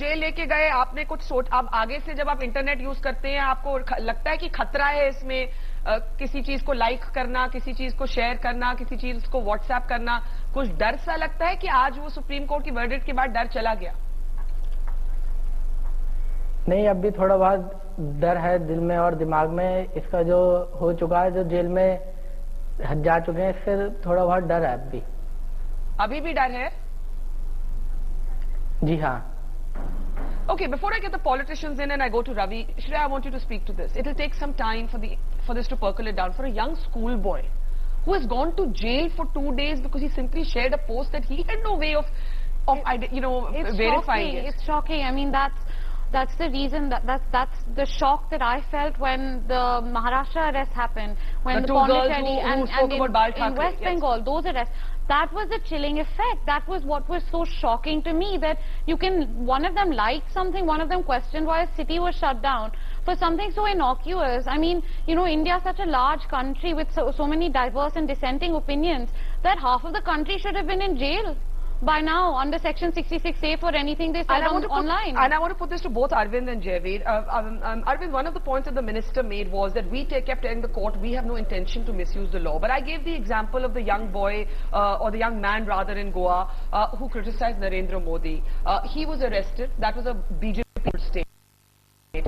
Jail लेके गए, आपने कुछ सोच, अब आगे से जब आप इंटरनेट यूज करते हैं आपको लगता है कि खतरा है इसमें, किसी चीज को लाइक करना, किसी चीज को शेयर करना, किसी चीज को व्हाट्सएप करना, कुछ डर सा लगता है कि आज वो सुप्रीम कोर्ट की वर्डिक्ट के बाद डर चला गया? नहीं, अब भी थोड़ा बहुत डर है दिल में और दिमाग में। इसका जो हो चुका है, जो जेल में जा चुके हैं, इससे थोड़ा बहुत डर है अभी भी डर है? जी हाँ। Okay, before I get the politicians in and I go to Ravi, Shreya, I want you to speak to this. It will take some time for this to percolate down. For a young schoolboy who has gone to jail for 2 days because he simply shared a post that he had no way of verifying it. It's shocking. I mean, that's the reason, that's the shock that I felt when the Maharashtra arrest happened, when the two girls who spoke about Bal Thackeray, in West Bengal, those arrests. That was the chilling effect. That was what was so shocking to me, that one of them liked something, one of them questioned why a city was shut down for something so innocuous. I mean, India is such a large country with so many diverse and dissenting opinions that half of the country should have been in jail by now under Section 66A for anything they said online. And I want to put this to both Arvind and Jaiveer. Arvind, one of the points that the minister made was that we kept telling the court we have no intention to misuse the law. But I gave the example of the young boy, or the young man rather, in Goa who criticized Narendra Modi. He was arrested. That was a BJP state.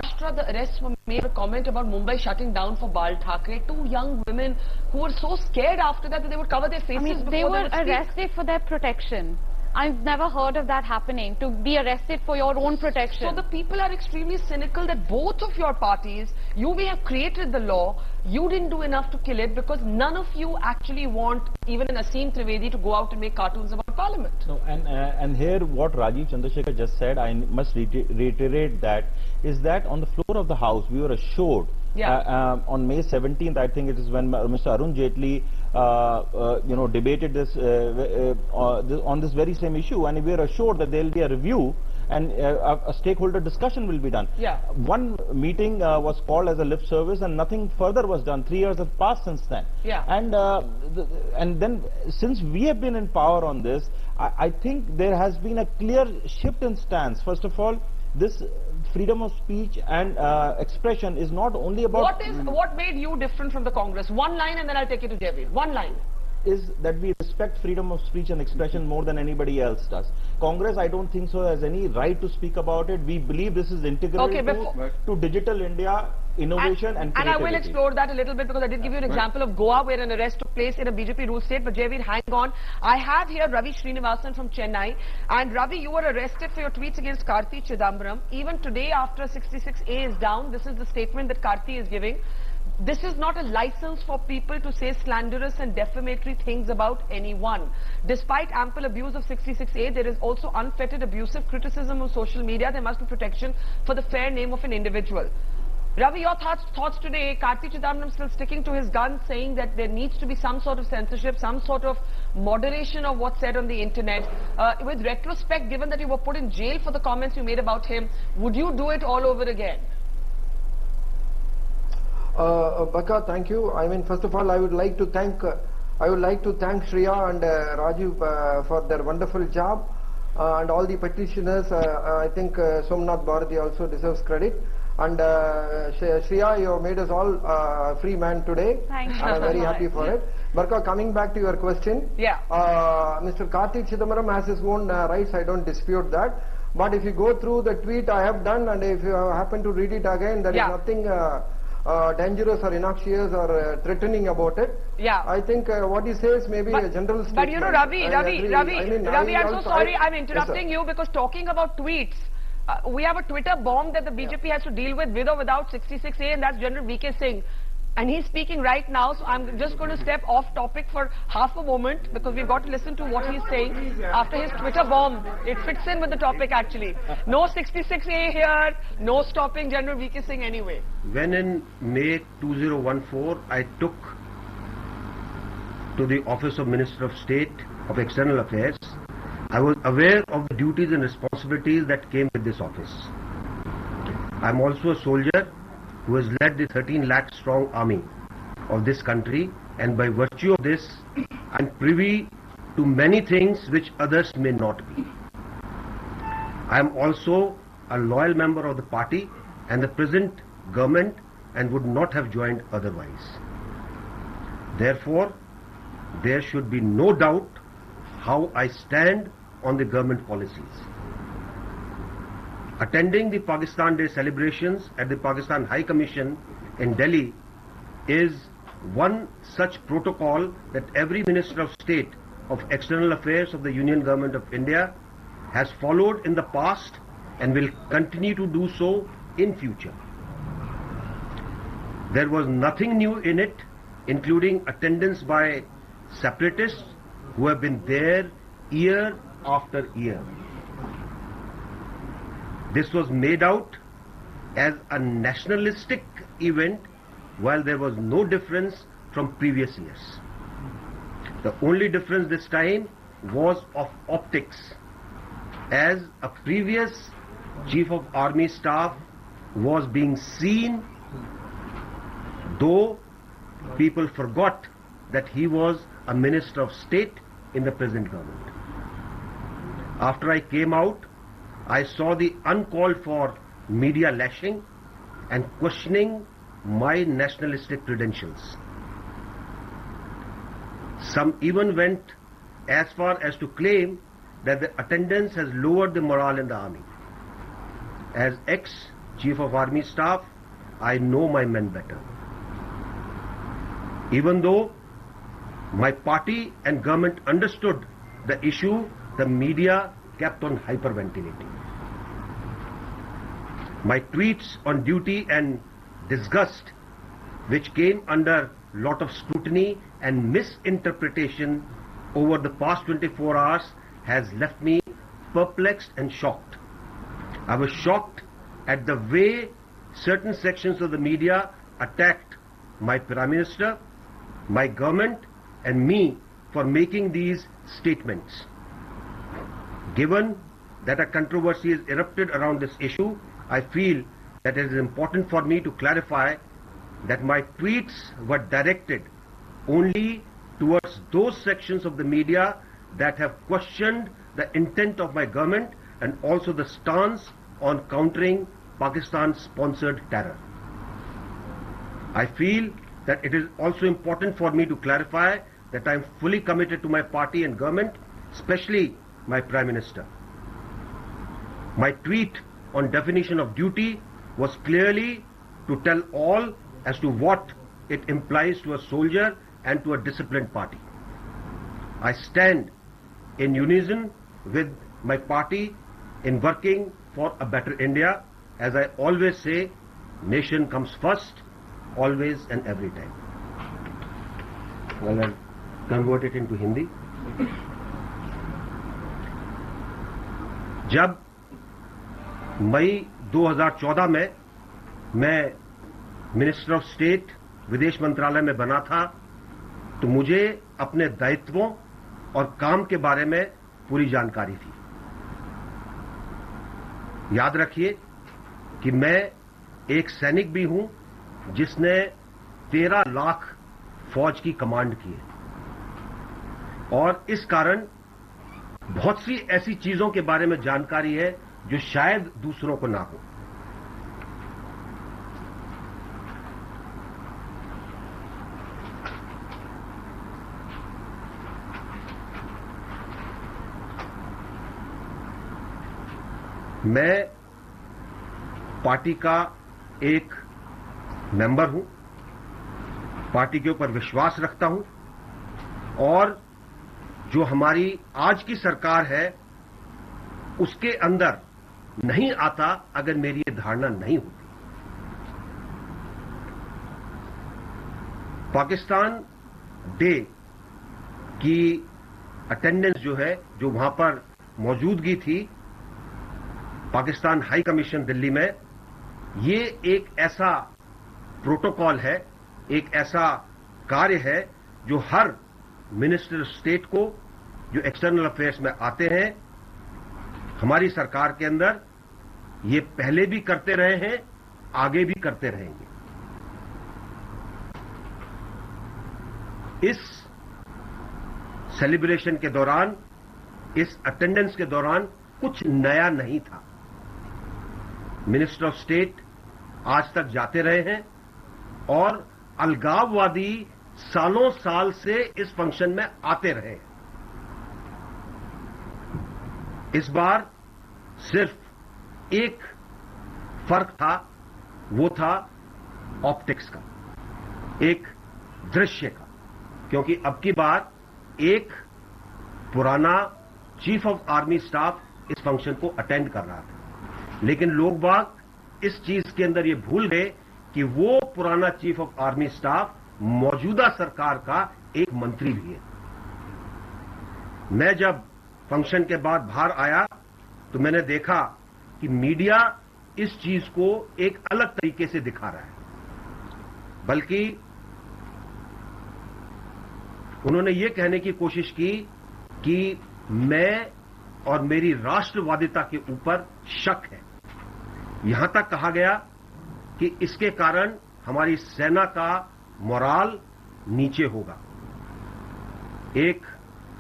After the arrests were made, a comment about Mumbai shutting down for Bal Thackeray. 2 young women who were so scared after that they would cover their faces. I mean, they were arrested for their protection. I've never heard of that happening, to be arrested for your own protection. So the people are extremely cynical that both of your parties, we have created the law, you didn't do enough to kill it because none of you actually want even an Aseem Trivedi to go out and make cartoons about Parliament. No, and here what Rajiv Chandrasekhar just said, I must reiterate that, is that on the floor of the House we were assured, on May 17th, I think it is when Mr. Arun Jaitley debated this on this very same issue, and we are assured that there will be a review and a stakeholder discussion will be done. One meeting was called as a lip service and nothing further was done. 3 years have passed since then. And then since we have been in power on this, I think there has been a clear shift in stance. First of all, this freedom of speech and expression is not only about... What made you different from the Congress? One line and then I'll take you to Jaiveer. One line. Is that we respect freedom of speech and expression more than anybody else does. Congress, I don't think so, has any right to speak about it. We believe this is integral to digital India, innovation and creativity. And I will explore that a little bit because I did give you an example of Goa where an arrest took place in a BJP ruled state. But Jaiveer, hang on. I have here Ravi Srinivasan from Chennai. And Ravi, you were arrested for your tweets against Karti Chidambaram. Even today, after 66A is down, this is the statement that Karti is giving. This is not a license for people to say slanderous and defamatory things about anyone. Despite ample abuse of 66A, there is also unfettered abusive criticism on social media. There must be protection for the fair name of an individual. Ravi, your thoughts today. Karti Chidambaram still sticking to his guns, saying that there needs to be some sort of censorship, some sort of moderation of what's said on the internet. With retrospect, given that you were put in jail for the comments you made about him, would you do it all over again? Baka, thank you. I mean, first of all, I would like to thank Shreya and Rajiv for their wonderful job, and all the petitioners. I think Somnath Bharati also deserves credit. And Shreya, you have made us all free man today. Thank you. I'm very happy for it. Barka, coming back to your question, Mr. Karti Chidambaram has his own rights. I don't dispute that. But if you go through the tweet I have done, and if you happen to read it again, there is nothing dangerous or innocuous or threatening about it. I think what he says may be a general statement. But you know, Ravi, I'm so sorry I'm interrupting you because talking about tweets, we have a Twitter bomb that the BJP has to deal with or without 66A, and that's General VK Singh. And he's speaking right now, so I'm just going to step off topic for half a moment because we've got to listen to what he's saying after his Twitter bomb. It fits in with the topic actually. No 66A here, no stopping General VK Singh anyway. When in May 2014 I took to the Office of Minister of State of External Affairs, I was aware of the duties and responsibilities that came with this office. I'm also a soldier who has led the 13 lakh strong army of this country, and by virtue of this I'm privy to many things which others may not be. I am also a loyal member of the party and the present government and would not have joined otherwise. Therefore, there should be no doubt how I stand on the government policies. Attending the Pakistan Day celebrations at the Pakistan High Commission in Delhi is one such protocol that every Minister of State of External Affairs of the Union Government of India has followed in the past and will continue to do so in future. There was nothing new in it, including attendance by separatists who have been there year after year. This was made out as a nationalistic event while there was no difference from previous years. The only difference this time was of optics, as a previous Chief of Army Staff was being seen, though people forgot that he was a Minister of State in the present government. After I came out, I saw the uncalled for media lashing and questioning my nationalistic credentials. Some even went as far as to claim that the attendance has lowered the morale in the army. As ex-Chief of Army Staff, I know my men better. Even though my party and government understood the issue, the media kept on hyperventilating. My tweets on duty and disgust, which came under lot of scrutiny and misinterpretation over the past 24 hours, has left me perplexed and shocked. I was shocked at the way certain sections of the media attacked my Prime Minister, my government and me for making these statements. Given that a controversy has erupted around this issue, I feel that it is important for me to clarify that my tweets were directed only towards those sections of the media that have questioned the intent of my government and also the stance on countering Pakistan-sponsored terror. I feel that it is also important for me to clarify that I am fully committed to my party and government, especially my Prime Minister. My tweet on definition of duty was clearly to tell all as to what it implies to a soldier and to a disciplined party. I stand in unison with my party in working for a better India. As I always say, nation comes first, always and every time. Well, I'll convert it into Hindi. जब मई 2014 में मैं minister of state विदेश मंत्रालय में बना था, तो मुझे अपने दायित्वों और काम के बारे में पूरी जानकारी थी. याद रखिए कि मैं एक सैनिक भी हूं जिसने 13 लाख फौज की कमांड की है, और इस कारण बहुत सी ऐसी चीजों के बारे में जानकारी है जो शायद दूसरों को ना हो. मैं पार्टी का एक मेंबर हूं, पार्टी के ऊपर विश्वास रखता हूं, और जो हमारी आज की सरकार है उसके अंदर नहीं आता अगर मेरी ये धारणा नहीं होती. पाकिस्तान डे की अटेंडेंस जो है, जो वहां पर मौजूदगी थी पाकिस्तान हाई कमीशन दिल्ली में, ये एक ऐसा प्रोटोकॉल है, एक ऐसा कार्य है जो हर मिनिस्टर स्टेट को जो एक्सटर्नल अफेयर्स में आते हैं, हमारी सरकार के अंदर ये पहले भी करते रहे हैं, आगे भी करते रहेंगे. इस सेलिब्रेशन के दौरान, इस अटेंडेंस के दौरान कुछ नया नहीं था. मिनिस्टर ऑफ स्टेट आज तक जाते रहे हैं और अलगाववादी सालों साल से इस फंक्शन में आते रहे। इस बार सिर्फ एक फर्क था, वो था ऑप्टिक्स का, एक दृश्य का, क्योंकि अब की बार एक पुराना चीफ ऑफ आर्मी स्टाफ इस फंक्शन को अटेंड कर रहा था, लेकिन लोग बाग इस चीज के अंदर ये भूल गए कि वो पुराना चीफ ऑफ आर्मी स्टाफ मौजूदा सरकार का एक मंत्री भी है। मैं जब फंक्शन के बाद बाहर आया तो मैंने देखा कि मीडिया इस चीज को एक अलग तरीके से दिखा रहा है, बल्कि उन्होंने ये कहने की कोशिश की कि मैं और मेरी राष्ट्रवादिता के ऊपर शक है। यहां तक कहा गया कि इसके कारण हमारी सेना का मोराल नीचे होगा। एक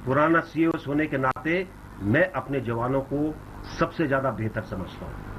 पुराना सीओएस होने के नाते मैं अपने जवानों को सबसे ज्यादा बेहतर समझता हूं।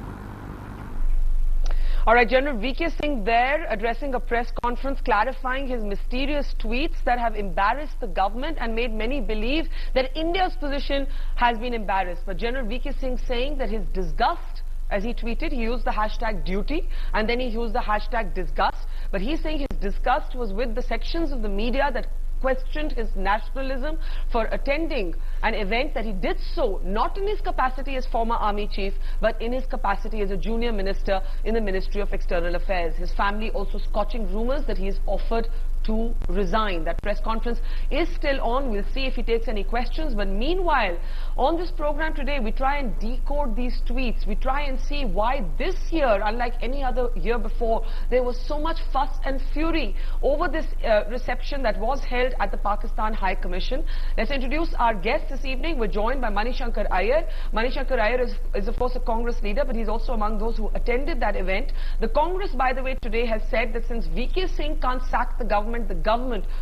All right, General VK Singh there addressing a press conference clarifying his mysterious tweets that have embarrassed the government and made many believe that India's position has been embarrassed. But General VK Singh saying that his disgust, as he tweeted, he used the hashtag duty and then he used the hashtag disgust. But he's saying his disgust was with the sections of the media that questioned his nationalism for attending an event that he did so not in his capacity as former army chief but in his capacity as a junior minister in the Ministry of External Affairs. His family also scotching rumors that he is offered to resign. That press conference is still on. We'll see if he takes any questions. But meanwhile, on this program today, we try and decode these tweets. We try and see why this year, unlike any other year before, there was so much fuss and fury over this reception that was held at the Pakistan High Commission. Let's introduce our guest this evening. We're joined by Manishankar Iyer. Manishankar Iyer is of course a Congress leader, but he's also among those who attended that event. The Congress, by the way, today has said that since VK Singh can't sack the government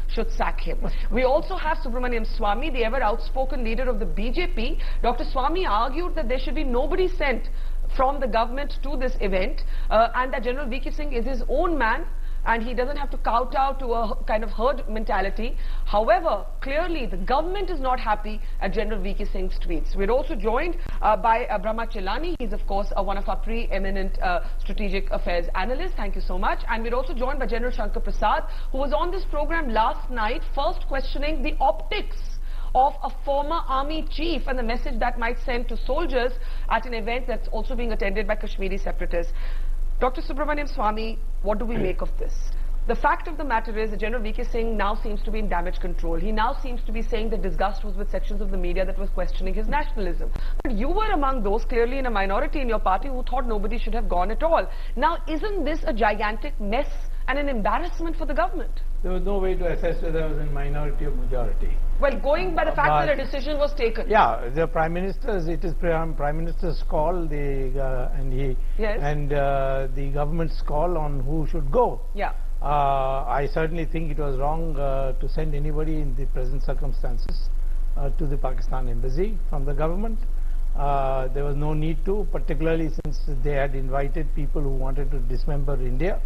should sack him. We also have Subramaniam Swamy, the ever outspoken leader of the BJP. Dr. Swamy argued that there should be nobody sent from the government to this event and that General VK Singh is his own man and he doesn't have to kowtow to a kind of herd mentality. However, clearly the government is not happy at General VK Singh's tweets. We're also joined by Brahma Chilani. He's of course one of our pre-eminent strategic affairs analysts. Thank you so much. And we're also joined by General Shankar Prasad, who was on this program last night, first questioning the optics of a former army chief and the message that might send to soldiers at an event that's also being attended by Kashmiri separatists. Dr. Subramaniam Swamy, what do we make of this? The fact of the matter is that General VK Singh now seems to be in damage control. He now seems to be saying that disgust was with sections of the media that was questioning his nationalism. But you were among those, clearly in a minority in your party, who thought nobody should have gone at all. Now, isn't this a gigantic mess and an embarrassment for the government? There was no way to assess whether I was in minority or majority. Well, going by the fact that a decision was taken. Yeah, the Prime Minister's, it is Prime Minister's call, the government's call on who should go. Yeah. I certainly think it was wrong to send anybody in the present circumstances to the Pakistan embassy from the government. There was no need to, particularly since they had invited people who wanted to dismember India.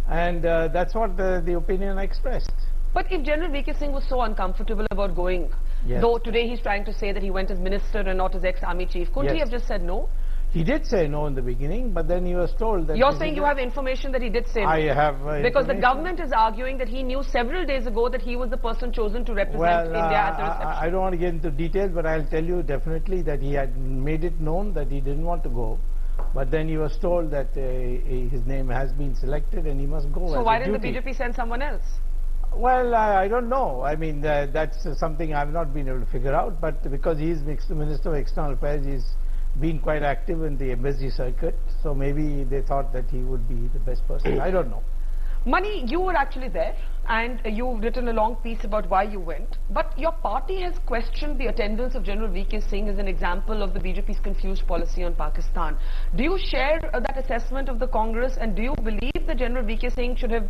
And that's what the opinion I expressed. But if General VK Singh was so uncomfortable about going, though today he's trying to say that he went as minister and not as ex-army chief, couldn't he have just said no? He did say no in the beginning, but then he was told that... You're saying you have information that he did say no? I have because the government is arguing that he knew several days ago that he was the person chosen to represent India at the reception. I don't want to get into details, but I'll tell you definitely that he had made it known that he didn't want to go. But then he was told that his name has been selected and he must go. So why didn't the BJP send someone else? Well, I don't know. I mean, that's something I've not been able to figure out. But because he's Minister of External Affairs, he's been quite active in the embassy circuit. So maybe they thought that he would be the best person. I don't know. Mani, you were actually there and you've written a long piece about why you went. But your party has questioned the attendance of General VK Singh as an example of the BJP's confused policy on Pakistan. Do you share that assessment of the Congress, and do you believe that General VK Singh should have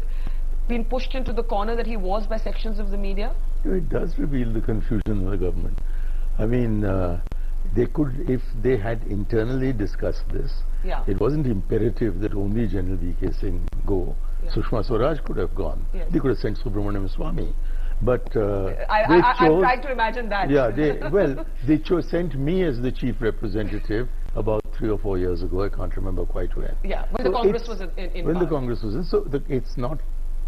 been pushed into the corner that he was by sections of the media? It does reveal the confusion of the government. I mean, They could, if they had internally discussed this, it wasn't imperative that only General V.K. Singh go. Sushma Swaraj could have gone. They could have sent Subramaniam Swamy. But I'm trying to imagine that. Yeah, they sent me as the chief representative about 3 or 4 years ago. I can't remember quite when. Yeah, when the Congress was in when the Congress was in. So it's not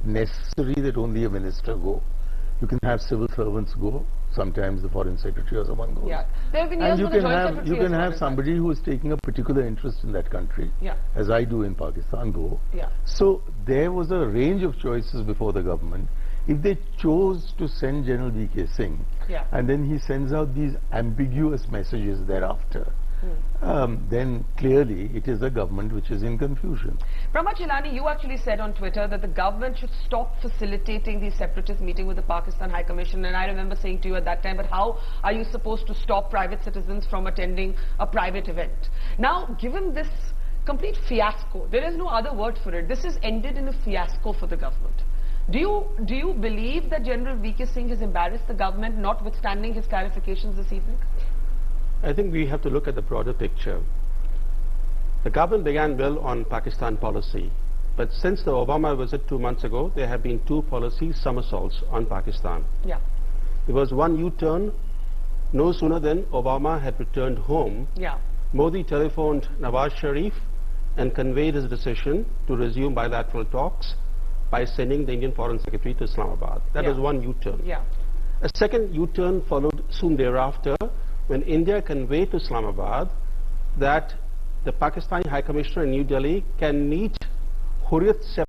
necessary that only a minister go. You can have civil servants go. Sometimes the foreign secretary or someone goes. Yeah, there have been years and you can have somebody who is taking a particular interest in that country, as I do in Pakistan, go. So there was a range of choices before the government. If they chose to send General V.K. Singh, and then he sends out these ambiguous messages thereafter, then clearly it is a government which is in confusion. Brahma Chilani, you actually said on Twitter that the government should stop facilitating these separatist meetings with the Pakistan High Commission, and I remember saying to you at that time, but how are you supposed to stop private citizens from attending a private event? Now, given this complete fiasco, there is no other word for it, this has ended in a fiasco for the government. Do you believe that General V.K. Singh has embarrassed the government, notwithstanding his clarifications this evening? I think we have to look at the broader picture. The government began well on Pakistan policy, but since the Obama visit 2 months ago, there have been 2 policy somersaults on Pakistan. There was one U-turn. No sooner than Obama had returned home, Modi telephoned Nawaz Sharif and conveyed his decision to resume bilateral talks by sending the Indian Foreign Secretary to Islamabad. That was one U-turn. A second U-turn followed soon thereafter when India conveyed to Islamabad that the Pakistani High Commissioner in New Delhi can meet Hurriyat se